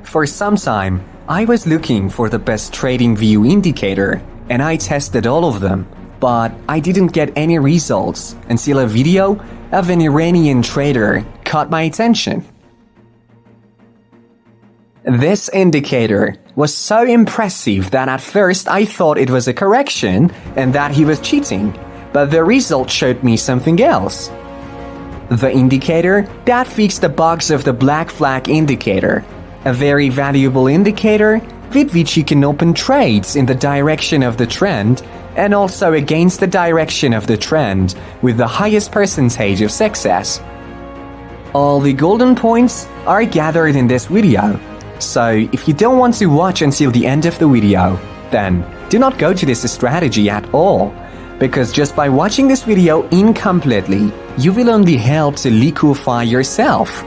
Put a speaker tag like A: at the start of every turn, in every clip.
A: For some time, I was looking for the best Tradingview indicator, and I tested all of them, but I didn't get any results until a video of an Iranian trader caught my attention. This indicator was so impressive that at first I thought it was a correction and that he was cheating, but the result showed me something else. The indicator that fixed the bugs of the black flag indicator, a very valuable indicator with which you can open trades in the direction of the trend and also against the direction of the trend with the highest percentage of success. All the golden points are gathered in this video, so if you don't want to watch until the end of the video, then do not go to this strategy at all, because just by watching this video incompletely, you will only help to liquefy yourself.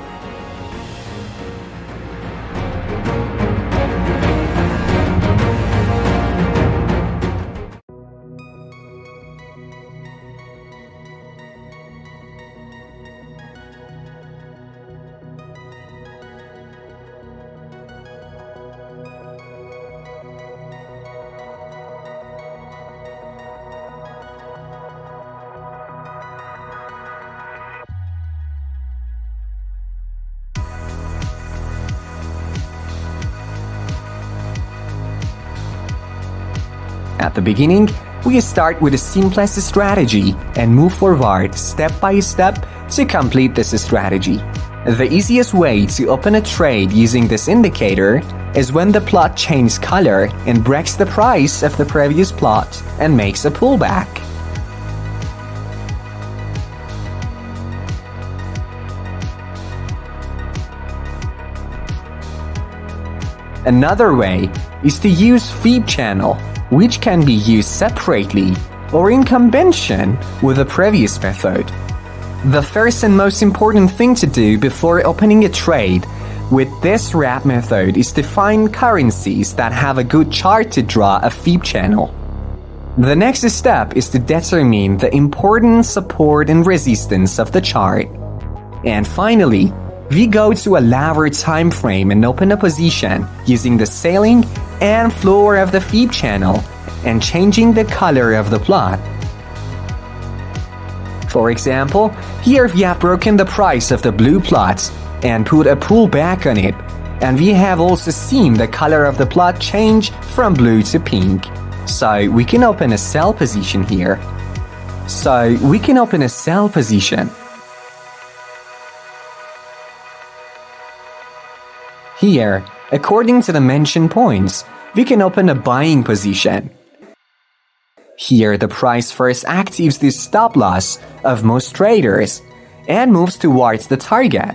A: At the beginning, we start with the simplest strategy and move forward step by step to complete this strategy. The easiest way to open a trade using this indicator is when the plot changes color and breaks the price of the previous plot and makes a pullback. Another way is to use feed channel, which can be used separately or in combination with the previous method. The first and most important thing to do before opening a trade with this wrap method is to find currencies that have a good chart to draw a feed channel. The next step is to determine the important support and resistance of the chart. And finally, we go to a lower time frame and open a position using the sailing and floor of the feed channel and changing the color of the plot. For example, here we have broken the price of the blue plot and put a pullback on it, and we have also seen the color of the plot change from blue to pink. So we can open a sell position here. Here, according to the mentioned points, we can open a buying position. Here, the price first activates the stop loss of most traders and moves towards the target.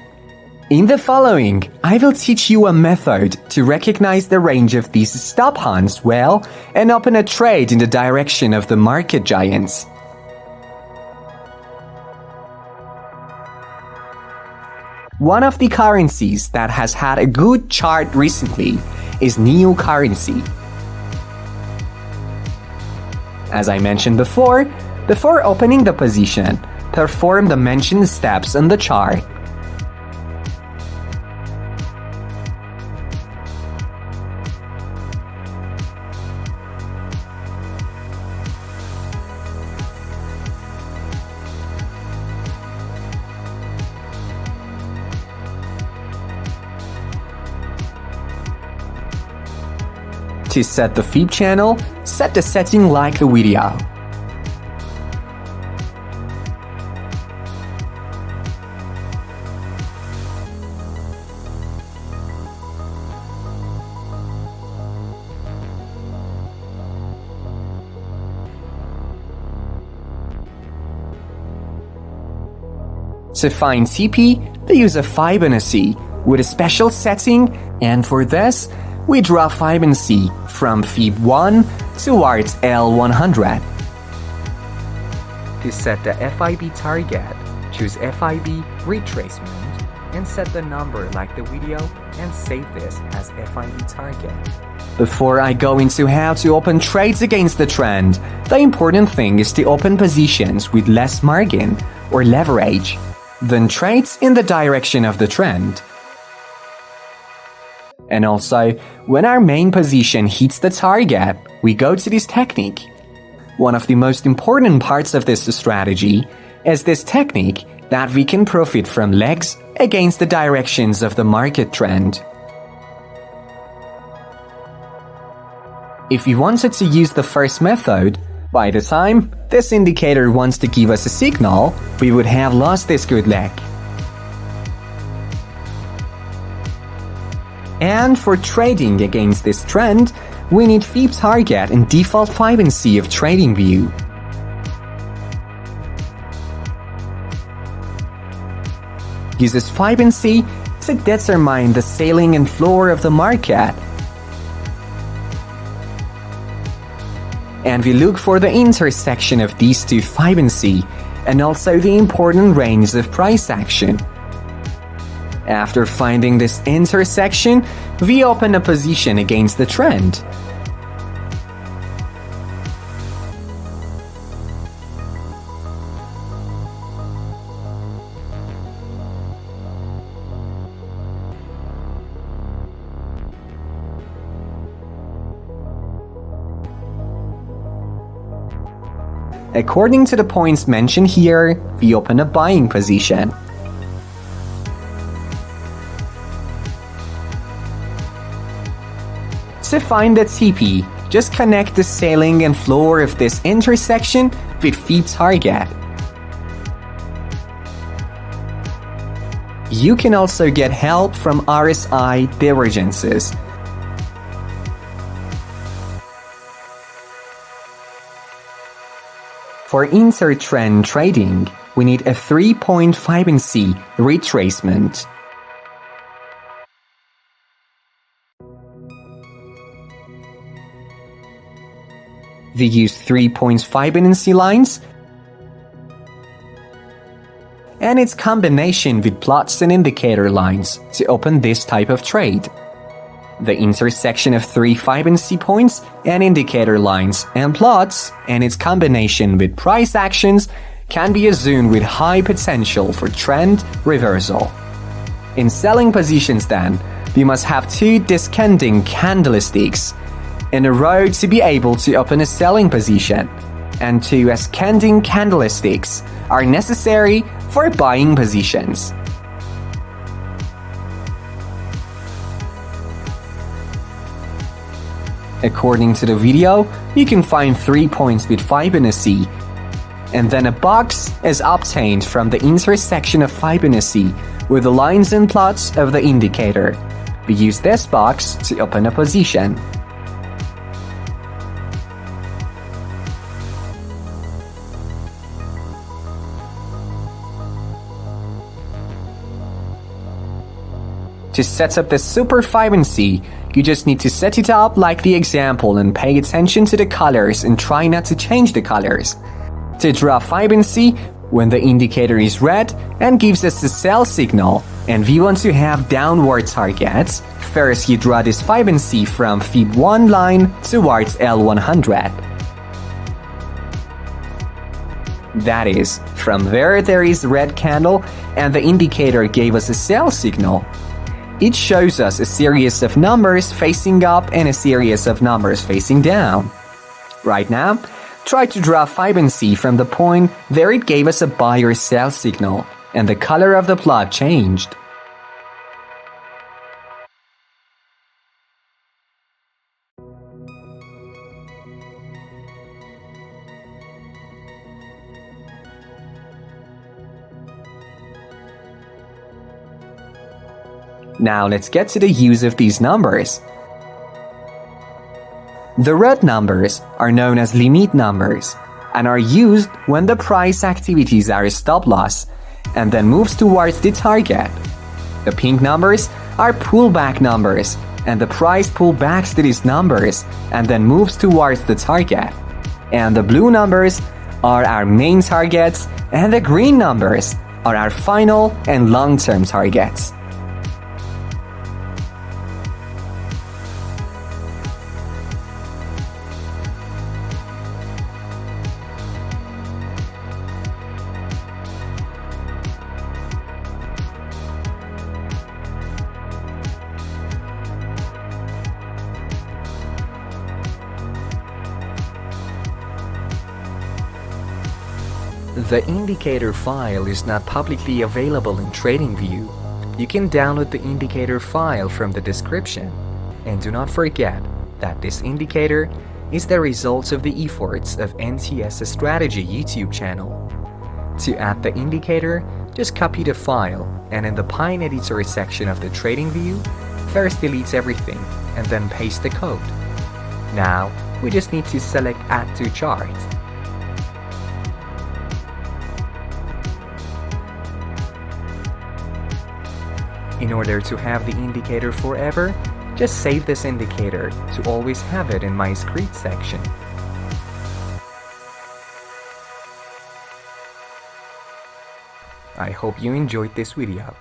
A: In the following, I will teach you a method to recognize the range of these stop hunts well and open a trade in the direction of the market giants. One of the currencies that has had a good chart recently is NEO currency. As I mentioned before opening the position, perform the mentioned steps on the chart. To set the feed channel, set the setting like the video. To find TP, they use a Fibonacci with a special setting, and for this, we draw Fibonacci from Fib 1 towards L100. To set the FIB target, choose FIB retracement and set the number like the video and save this as FIB target. Before I go into how to open trades against the trend, the important thing is to open positions with less margin or leverage than trades in the direction of the trend. And also, when our main position hits the target, we go to this technique. One of the most important parts of this strategy is this technique that we can profit from legs against the directions of the market trend. If we wanted to use the first method, by the time this indicator wants to give us a signal, we would have lost this good leg. And for trading against this trend, we need Fib target and default Fibonacci of Tradingview. Uses Fibonacci to determine the ceiling and floor of the market. And we look for the intersection of these two Fibonacci and also the important range of price action. After finding this intersection, we open a position against the trend. According to the points mentioned here, we open a buying position. To find the TP, just connect the ceiling and floor of this intersection with Fib target. You can also get help from RSI divergences. For inter-trend trading, we need a 3-point Fibonacci retracement. We use 3-point Fibonacci lines and its combination with plots and indicator lines to open this type of trade. The intersection of 3 Fibonacci points and indicator lines and plots and its combination with price actions can be assumed with high potential for trend reversal. In selling positions then, we must have 2 descending candlesticks in a row to be able to open a selling position, and 2 ascending candlesticks are necessary for buying positions. According to the video, you can find 3 points with Fibonacci, and then a box is obtained from the intersection of Fibonacci with the lines and plots of the indicator. We use this box to open a position. To set up the super Fibonacci, you just need to set it up like the example and pay attention to the colors and try not to change the colors. To draw Fibonacci, when the indicator is red and gives us the sell signal and we want to have downward targets, first you draw this Fibonacci from Fib 1 line towards L100. That is, from there is red candle and the indicator gave us a sell signal. It shows us a series of numbers facing up and a series of numbers facing down. Right now, try to draw Fibonacci from the point where it gave us a buy or sell signal, and the color of the plot changed. Now let's get to the use of these numbers. The red numbers are known as limit numbers and are used when the price activities are a stop loss and then moves towards the target. The pink numbers are pullback numbers and the price pullbacks to these numbers and then moves towards the target. And the blue numbers are our main targets and the green numbers are our final and long-term targets. The indicator file is not publicly available in TradingView. You can download the indicator file from the description. And do not forget that this indicator is the results of the efforts of NTS Strategy YouTube channel. To add the indicator, just copy the file and in the Pine Editor section of the TradingView, first delete everything and then paste the code. Now, we just need to select Add to Chart. In order to have the indicator forever, just save this indicator to always have it in my script section. I hope you enjoyed this video.